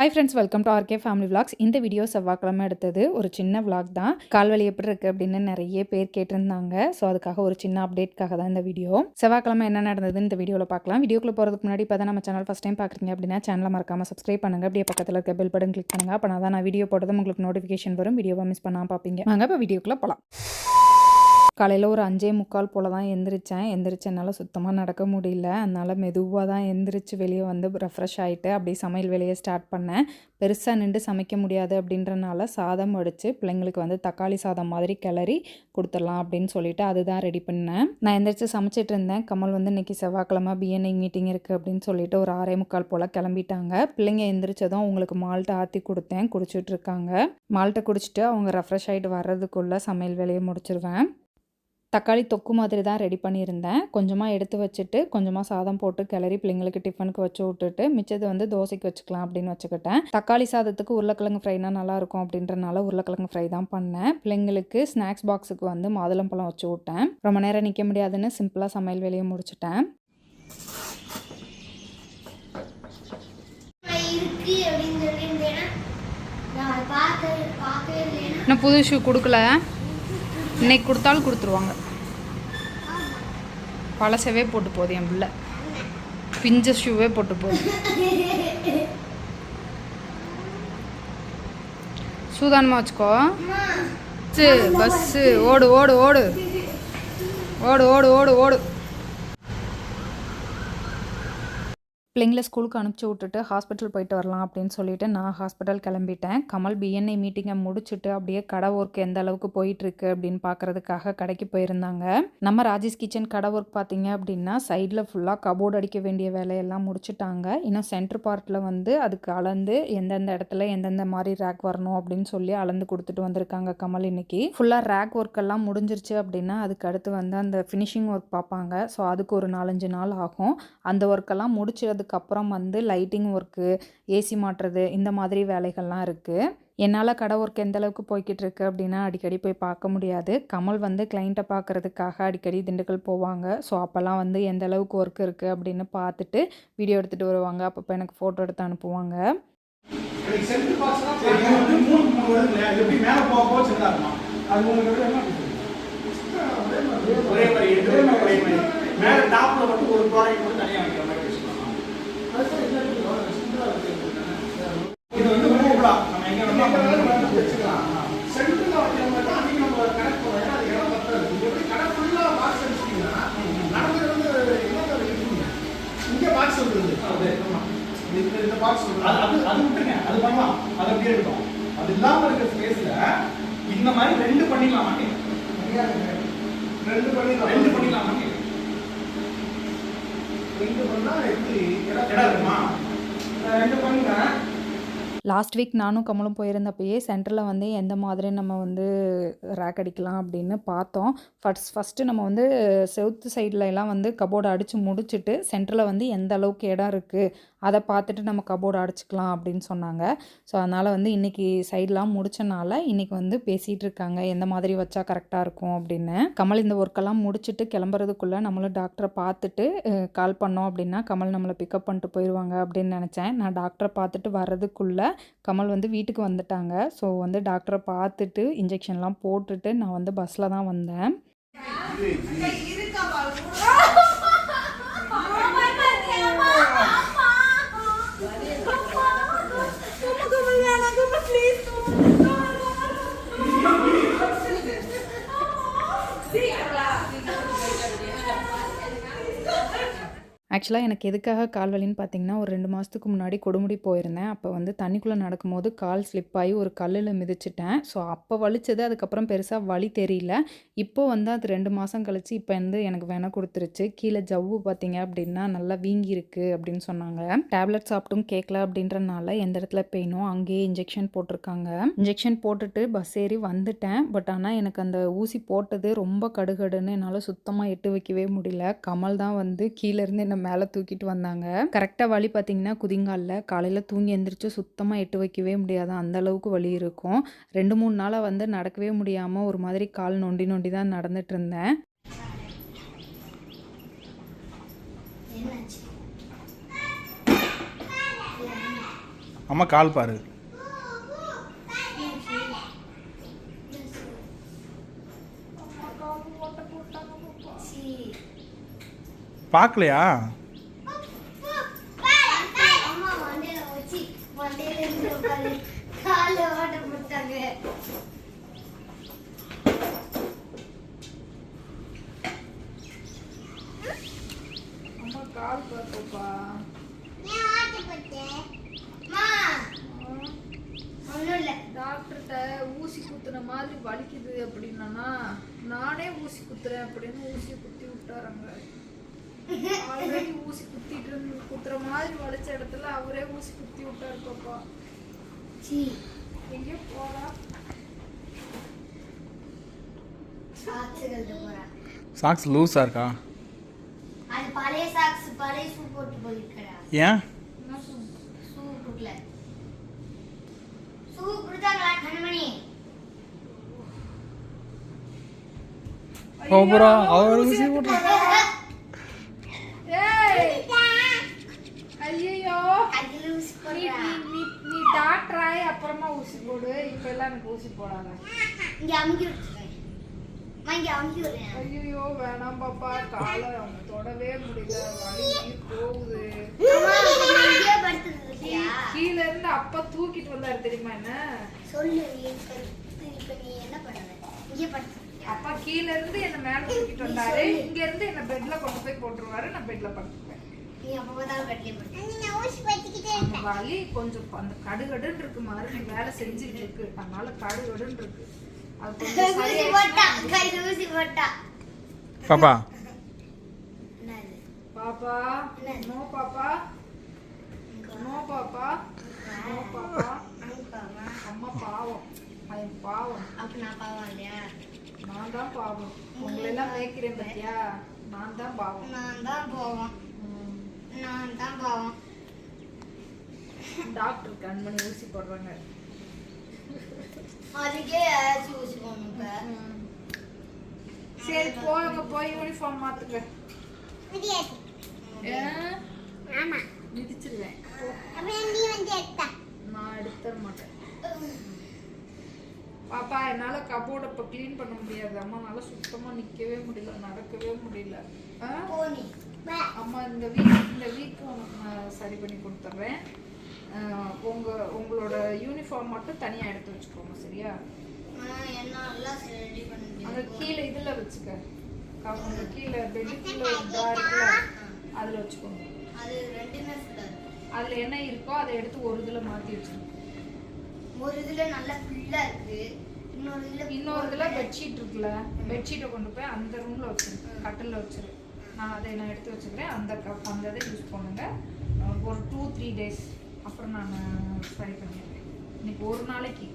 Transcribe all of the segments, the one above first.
Hi friends, welcome to RK family vlogs. இந்த video செவ்வாய்க்கிழமை எடுத்தது. ஒரு சின்ன விளாக் தான். கால்வலி எப்படி இருக்குது அப்படின்னு நிறைய பேர் கேட்டிருந்தாங்க. ஸோ அதுக்காக ஒரு சின்ன அப்டேட்காக தான் இந்த வீடியோ. செவ்வாய்க்கிழமை என்ன நடந்ததுன்னு இந்த வீடியோவில் பார்க்கலாம். வீடியோக்குள்ள போகிறதுக்கு முன்னாடி இப்போ தான் நம்ம சேனல் ஃபஸ்ட் டைம் பார்க்குறீங்க அப்படின்னா சேனலை மறக்காமல் சப்ஸ்கிரைப் பண்ணுங்கள். அப்படியே பக்கத்தில் இருக்க பெல் பட்டன் கிளிக் பண்ணுங்கள். அப்போ நான் வீடியோ போட்டதும் உங்களுக்கு நோட்டிஃபிகேஷன் வரும். வீடியோவை மிஸ் பண்ணாமல் பார்ப்பீங்க. வாங்க இப்போ வீடியோக்குள்ளே போகலாம். காலையில் ஒரு 5:45 போல் தான் எந்திரிச்சனால சுத்தமாக நடக்க முடியல. அதனால் மெதுவாக தான் எந்திரிச்சு வெளியே வந்து ரெஃப்ரெஷ் ஆகிட்டு அப்படியே சமையல் வேலையை ஸ்டார்ட் பண்ணேன். பெருசாக நின்று சமைக்க முடியாது அப்படின்றனால சாதம் வடித்து பிள்ளைங்களுக்கு வந்து தக்காளி சாதம் மாதிரி கிளறி கொடுத்துடலாம் அப்படின்னு சொல்லிட்டு அதுதான் ரெடி பண்ணேன். நான் எந்திரிச்சு சமைச்சிட்டு இருந்தேன். கமல் வந்து இன்றைக்கி செவ்வாய்க்கிழமை பிஎன்ஐ மீட்டிங் இருக்குது அப்படின்னு சொல்லிட்டு ஒரு 6:45 போல் கிளம்பிட்டாங்க. பிள்ளைங்க எந்திரிச்சதும் அவங்களுக்கு மால்ட்டை ஆற்றி கொடுத்தேன். குடிச்சிட்டு இருக்காங்க. மால்ட்டை குடிச்சிட்டு அவங்க ரெஃப்ரெஷ் ஆகிட்டு வர்றதுக்குள்ளே சமையல் வேலையை முடிச்சிருவேன். தக்காளி தொக்கு மாதிரி தான் ரெடி பண்ணியிருந்தேன். கொஞ்சமாக எடுத்து வச்சுட்டு கொஞ்சமாக சாதம் போட்டு கிளறி பிள்ளைங்களுக்கு டிஃபனுக்கு வச்சு விட்டுட்டு மிச்சது வந்து தோசைக்கு வச்சுக்கலாம் அப்படின்னு வச்சுக்கிட்டேன். தக்காளி சாதத்துக்கு உருளைக்கிழங்கு ஃப்ரைனா நல்லாயிருக்கும் அப்படின்றனால உருளைக்கிழங்கு ஃப்ரை தான் பண்ணேன். பிள்ளைங்களுக்கு ஸ்நாக்ஸ் பாக்ஸுக்கு வந்து மாதுளம்பழம் வச்சு விட்டேன். ரொம்ப நேரம் நிற்க முடியாதுன்னு சிம்பிளாக சமையல் வேலையை முடிச்சிட்டேன். இன்னும் புது ஷூ கொடுக்கல, இன்னைக்கு கொடுத்தாலும் கொடுத்துருவாங்க. பழசவே போட்டு போகுது என் பிள்ளை, பிஞ்ச ஷூவே போட்டு போகுது. சூதானமாக வச்சுக்கோ. பஸ்ஸு ஓடு ஓடு ஓடு ஓடு ஓடு ஓடு ஓடு. பிள்ளைங்களை ஸ்கூலுக்கு அனுப்பிச்சி விட்டுட்டு ஹாஸ்பிட்டல் போயிட்டு வரலாம் அப்படின்னு சொல்லிட்டு நான் ஹாஸ்பிட்டல் கிளம்பிட்டேன். கமல் பிஎன்ஐ மீட்டிங்கை முடிச்சுட்டு அப்படியே கடை ஒர்க் எந்த அளவுக்கு போயிட்டுருக்கு அப்படின்னு பார்க்குறதுக்காக கடைக்கு போயிருந்தாங்க. நம்ம ராஜேஷ் கிச்சன் கடை ஒர்க் பார்த்தீங்க அப்படின்னா சைடில் ஃபுல்லாக கபோர்டு அடிக்க வேண்டிய வேலையெல்லாம் முடிச்சுட்டாங்க. இன்னும் சென்டர் பார்ட்டில் வந்து அதுக்கு அளந்து எந்தெந்த இடத்துல எந்தெந்த மாதிரி ரேக் வரணும் அப்படின்னு சொல்லி அளந்து கொடுத்துட்டு வந்திருக்காங்க கமல். இன்னைக்கு ஃபுல்லாக ரேக் ஒர்க் எல்லாம் முடிஞ்சிருச்சு அப்படின்னா அதுக்கு அடுத்து வந்து அந்த ஃபினிஷிங் ஒர்க் பார்ப்பாங்க. ஸோ அதுக்கு ஒரு 4-5 நாள் ஆகும். அந்த ஒர்க்கெல்லாம் முடிச்சதுக்கு அப்புறம் வந்து லைட்டிங் ஒர்க்கு, ஏசி மாட்டுறது, இந்த மாதிரி வேலைகள்லாம் இருக்குது. என்னால் கடை ஒர்க் எந்த அளவுக்கு போய்கிட்டு இருக்கு அப்படின்னா அடிக்கடி போய் பார்க்க முடியாது. கமல் வந்து கிளைண்ட்டை பார்க்குறதுக்காக அடிக்கடி திண்டுக்கல் போவாங்க. ஸோ அப்போல்லாம் வந்து எந்த அளவுக்கு ஒர்க் இருக்குது அப்படின்னு பார்த்துட்டு வீடியோ எடுத்துகிட்டு வருவாங்க. அப்பப்போ எனக்கு ஃபோட்டோ எடுத்து அனுப்புவாங்க. அது இல்லாம இருக்கிற ஸ்பேஸ்ல இந்த மாதிரி 2 பண்ணிடலாம். 2 பண்ணிடலாம். 2 பண்ணா எப்படி இடம் இருக்குமா? 2 பண்ணுங்க. லாஸ்ட் வீக் நானும் கமலும் போயிருந்தப்பயே சென்டரில் வந்து எந்த மாதிரி நம்ம வந்து ரேக் அடிக்கலாம் அப்படின்னு பார்த்தோம். ஃபஸ்ட்டு நம்ம வந்து சவுத்து சைடில் எல்லாம் வந்து கபோர்டு அடித்து முடிச்சுட்டு சென்டரில் வந்து எந்த அளவுக்கு இடம் இருக்குது அதை பார்த்துட்டு நம்ம கபோர்டு அடிச்சுக்கலாம் அப்படின்னு சொன்னாங்க. ஸோ அதனால் வந்து இன்றைக்கி சைடெலாம் முடித்தனால இன்றைக்கி வந்து பேசிகிட்டு இருக்காங்க எந்த மாதிரி வச்சா கரெக்டாக இருக்கும் அப்படின்னு. கமல் இந்த ஒர்க்கெல்லாம் முடிச்சுட்டு கிளம்புறதுக்குள்ளே நம்மளும் டாக்டரை பார்த்துட்டு கால் பண்ணோம் அப்படின்னா கமல் நம்மளை பிக்கப் பண்ணிட்டு போயிடுவாங்க அப்படின்னு நினச்சேன். நான் டாக்டரை பார்த்துட்டு வர்றதுக்குள்ளே கமல் வந்து வீட்டுக்கு வந்துட்டாங்க. ஸோ வந்து டாக்டரை பார்த்துட்டு இன்ஜெக்ஷன்லாம் போட்டுட்டு நான் வந்து பஸ்ஸில் தான் வந்தேன். ஆக்சுவலாக எனக்கு எதுக்காக கால் வலின்னு பார்த்தீங்கன்னா ஒரு 2 மாதத்துக்கு முன்னாடி கொடுமுடி போயிருந்தேன். அப்போ வந்து தண்ணிக்குள்ளே நடக்கும்போது கால் ஸ்லிப் ஆகி ஒரு கல்லில் மிதிச்சிட்டேன். ஸோ அப்போ வலிச்சது. அதுக்கப்புறம் பெருசாக வலி தெரியல. இப்போது வந்து அது 2 மாதம் கழிச்சு இப்போ வந்து எனக்கு வேணா கொடுத்துருச்சு. கீழே ஜவ்வு பார்த்தீங்க அப்படின்னா நல்லா வீங்கி இருக்குது அப்படின்னு சொன்னாங்க. டேப்லெட் சாப்பிட்டும் கேட்கல அப்படின்றனால எந்த இடத்துல பெயினோ அங்கேயே இன்ஜெக்ஷன் போட்டிருக்காங்க. இன்ஜெக்ஷன் போட்டுட்டு பஸ் ஏறி வந்துட்டேன். பட் ஆனால் எனக்கு அந்த ஊசி போட்டது ரொம்ப கடுகடுன்னு என்னால் சுத்தமாக எட்டு வைக்கவே முடியல. கமல் தான் வந்து கீழேருந்து என்ன மேலே தூக்கிட்டு வந்தாங்க. கரெக்டாக வலி பார்த்தீங்கன்னா குதிங்காலில். காலையில் தூங்கி எந்திரிச்சு சுத்தமாக எட்டு வைக்கவே முடியாது, அந்த அளவுக்கு வலி இருக்கும். 2-3 நாளாக வந்து நடக்கவே முடியாமல் ஒரு மாதிரி கால் நொண்டி நொண்டி தான் நடந்துட்டு இருந்தேன். அம்மா கால் பாரு. பார்க்கலையா? கால் பாப்பா டாக்டர்கிட்ட ஊசி குத்துன மாதிரி வலிக்குது அப்படின்னா நானே ஊசி குத்துறேன் அப்படின்னு ஊசியை குத்தி விட்டாராங்க. ஆல்ரெடி ஊசி குத்துற மாதிரி வலிச்ச இடத்துல அவரே ஊசி குத்தி விட்டாரு பாப்பா. எங்கே போறா? சாக்ஸ் லூஸா இருக்கா? அது பழைய சாக்ஸ், பழைய ஷூ போட்டு போயிருக்கா. ஏன் ஷூ குடுக்கல? ஷூ குடுத்தாங்களா கண்மணி? ஓபரா அவர் ஊசி போட்டு. ஏய் ஐயோ அதுல ஊசி போடுறா. நீ டாக்டர் ஆயி அப்புறமா ஊசி போடு. இப்ப எல்லாம் எனக்கு ஊசி போடாத. இங்க அமுக்கி விட்டுறேன். இங்க அமுக்கி விடுறேன். ஐயோ வேணாம் பாப்பா. காலை அவங்க தொடவே முடியல. வலி போகுது. இங்கே படுத்துக்கிட்டியா? கீழ இருந்து அப்பா தூக்கிட்டு வந்தாரு தெரியுமா என்ன? சொல்லு. இப்ப நீ என்ன பண்ணுவ? இங்கே படுத்துக்கிட்டியா? அப்பா கீழ இருந்து என்ன மேல தூக்கிட்டு வந்தாரு. இங்க இருந்து என்ன பெட்ல கொண்டு போய் போட்டுருவாரு. நான் பெட்ல படுத்துப்பேன். நீ அப்பதான் பெட்ல படுத்து. நீ ஊசி போட்டுக்கிட்டே இருக்க. வலி கொஞ்சம் அந்த கடுகடுன்னு இருக்கு மாதிரி நீ வேலை செஞ்சுட்டு இருக்கு. அதனால கடுகடுன்னு இருக்கு. அது கொஞ்சம் ஊசி போட்டா. கையில ஊசி போட்டா. பாப்பா என்னது? பாப்பா no papa no papa no papa. அம்மா பாவம். அது பாவம். அப்ப நான் பாவம் இல்லையா? நான் தான் பாவம். உங்களை எல்லாம் வைக்கிறேன் பத்தியா? நான் தான் பாவம். நான் தான் பாவம். நான் தான் பாவம். டாக்டர் கண்மணி ஊசி போடுறாங்க. அதுக்கே யாராச்சும் ஊசி போடணுங்க. சரி போங்க, போய் யூனிஃபார்ம் மாத்துங்க. ஆமா. மிதிச்சிருவேன். அப்புறம் நீ வந்து எடுத்தா. நான் எடுத்துற மாட்டேன். பாப்பா என்னால கபோர்டை இப்போ க்ளீன் பண்ண முடியாது. அம்மானால சுத்தமா நிக்கவே முடியல, நடக்கவே முடியல. போனி. அம்மா இந்த வீக் உனக்கு நான் சரி பண்ணி கொடுத்துட்றேன். உங்களோட யூனிஃபார்ம் மட்டும் தனியா எடுத்து வச்சுக்கோங்க, சரியா? என்னால ரெடி பண்ண முடியாது. அங்க கீழே இதுல வச்சுக்க. கீழே பெட்டு கீழே ஒரு ட்ரா இருக்குல்ல, அதுல வச்சுக்கோங்க. அது ரெண்டுமே ஃபுல்லா இருக்கு. அதுல என்ன இருக்கோ அதை எடுத்து ஒரு இதுல மாத்தி வச்சுக்கோங்க. ஒரு இதுல நல்லா ஃபுல்லா இருக்கு. இன்னொரு இதுல பெட்ஷீட் இருக்குல்ல, பெட்ஷீட்டை கொண்டு போய் அந்த ரூம்ல வச்சிரு, கட்டில வச்சிரு. நான் எடுத்து வச்சுக்கிறேன். அந்த இதை யூஸ் பண்ணுங்க ஒரு 2-3 days. அப்புறம் நான் சரி பண்ணிடுறேன். இன்னைக்கு ஒரு நாளைக்கு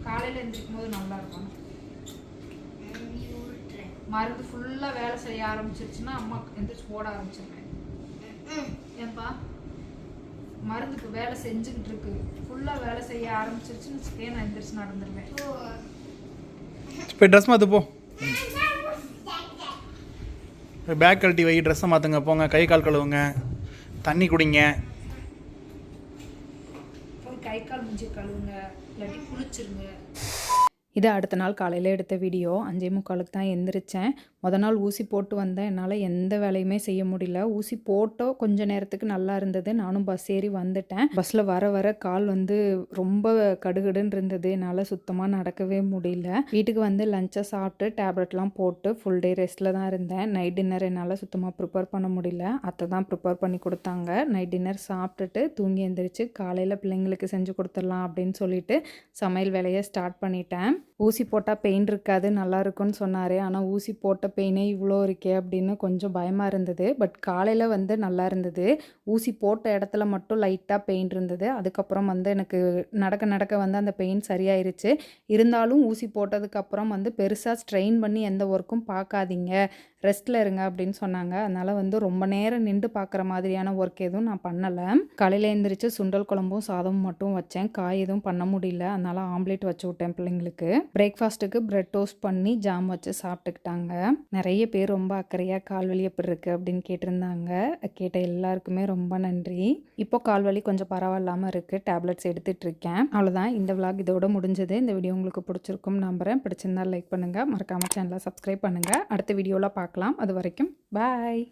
காலையில் எழுந்திரிக்கும் போது நல்லா இருக்கும். மருந்து ஃபுல்லாக வேலை செய்ய ஆரம்பிச்சிருச்சுன்னா அம்மா எந்திரிச்சு ஓட ஆரம்பிச்சிடுறேன். ஏன்பா மருந்துக்கு வேலை செஞ்சுக்கிட்டு இருக்கு, ஃபுல்லாக வேலை செய்ய ஆரம்பிச்சிருச்சுன்னு நான் எந்திரிச்சு நடந்துடுவேன். போய் ட்ரெஸ் மாற்று போ. பேக் கழட்டி வை, ட்ரெஸ்ஸை மாற்றுங்க, போங்க, கை கால் கழுவுங்க, தண்ணி குடிங்க, போய் கை கால் மூஞ்சி கழுவுங்க, இல்லாட்டி குளிச்சிருங்க. இது அடுத்த நாள் காலையில் எடுத்த வீடியோ. 5:45 தான் எந்திரிச்சேன். மொதல் நாள் ஊசி போட்டு வந்தேன். என்னால் எந்த வேலையுமே செய்ய முடியல. ஊசி போட்டோ கொஞ்ச நேரத்துக்கு நல்லா இருந்தது. நானும் பஸ் ஏறி வந்துட்டேன். பஸ்ஸில் வர கால் ரொம்ப கடுகடுன்னு இருந்தது. என்னால் சுத்தமாக நடக்கவே முடியல. வீட்டுக்கு வந்து லஞ்சை சாப்பிட்டு டேப்லெட்லாம் போட்டு ஃபுல் டே ரெஸ்ட்டில் தான் இருந்தேன். நைட் டின்னர் என்னால் சுத்தமாக ப்ரிப்பேர் பண்ண முடியல. அத்தை தான் ப்ரிப்பேர் பண்ணி கொடுத்தாங்க. நைட் டின்னர் சாப்பிட்டுட்டு தூங்கி எழுந்திரிச்சு காலையில் பிள்ளைங்களுக்கு செஞ்சு கொடுத்துடலாம் அப்படின்னு சொல்லிட்டு சமையல் வேலையை ஸ்டார்ட் பண்ணிட்டேன். ஊசி போட்டால் பெயின் இருக்காது, நல்லா இருக்குன்னு சொன்னார். ஆனால் ஊசி போட்ட பெயினே இவ்வளோ இருக்கே அப்படின்னு கொஞ்சம் பயமாக இருந்தது. பட் காலையில் நல்லா இருந்தது. ஊசி போட்ட இடத்துல மட்டும் லைட்டாக பெயின் இருந்தது. அதுக்கப்புறம் எனக்கு நடக்க அந்த பெயின் சரியாயிருச்சு. இருந்தாலும் ஊசி போட்டதுக்கப்புறம் பெருசாக ஸ்ட்ரெயின் பண்ணி எந்த ஒர்க்கும் பார்க்காதீங்க, ரெஸ்ட்டில் இருங்க அப்படின்னு சொன்னாங்க. அதனால் ரொம்ப நேரம் நின்று பார்க்குற மாதிரியான ஒர்க் எதுவும் நான் பண்ணலை. காலையில் எழுந்திரிச்சு சுண்டல் குழம்பும் சாதமும் மட்டும் வச்சேன். காய் எதுவும் பண்ண முடியல, அதனால் ஆம்லேட் வச்சு விட்டேன் பிள்ளைங்களுக்கு. பிரேக்ஃபாஸ்ட்டுக்கு பிரெட் டோஸ்ட் பண்ணி ஜாம் வச்சு சாப்பிட்டுக்கிட்டாங்க. நிறைய பேர் ரொம்ப அக்கறையாக கால்வலி எப்படி இருக்குது அப்படின்னு கேட்டிருந்தாங்க. கேட்ட எல்லாருக்குமே ரொம்ப நன்றி. இப்போ கால்வலி கொஞ்சம் பரவாயில்லாமல் இருக்குது. டேப்லெட்ஸ் எடுத்துகிட்டு இருக்கேன். அவ்வளோதான், இந்த விளாக் இதோட முடிஞ்சது. இந்த வீடியோ உங்களுக்கு பிடிச்சிருக்கும் நம்புகிறேன். பிடிச்சிருந்தால் லைக் பண்ணுங்கள், மறக்காமல் சேனலை சப்ஸ்கிரைப் பண்ணுங்கள். அடுத்த வீடியோவில் பார்க்கலாம். அது வரைக்கும் பாய்.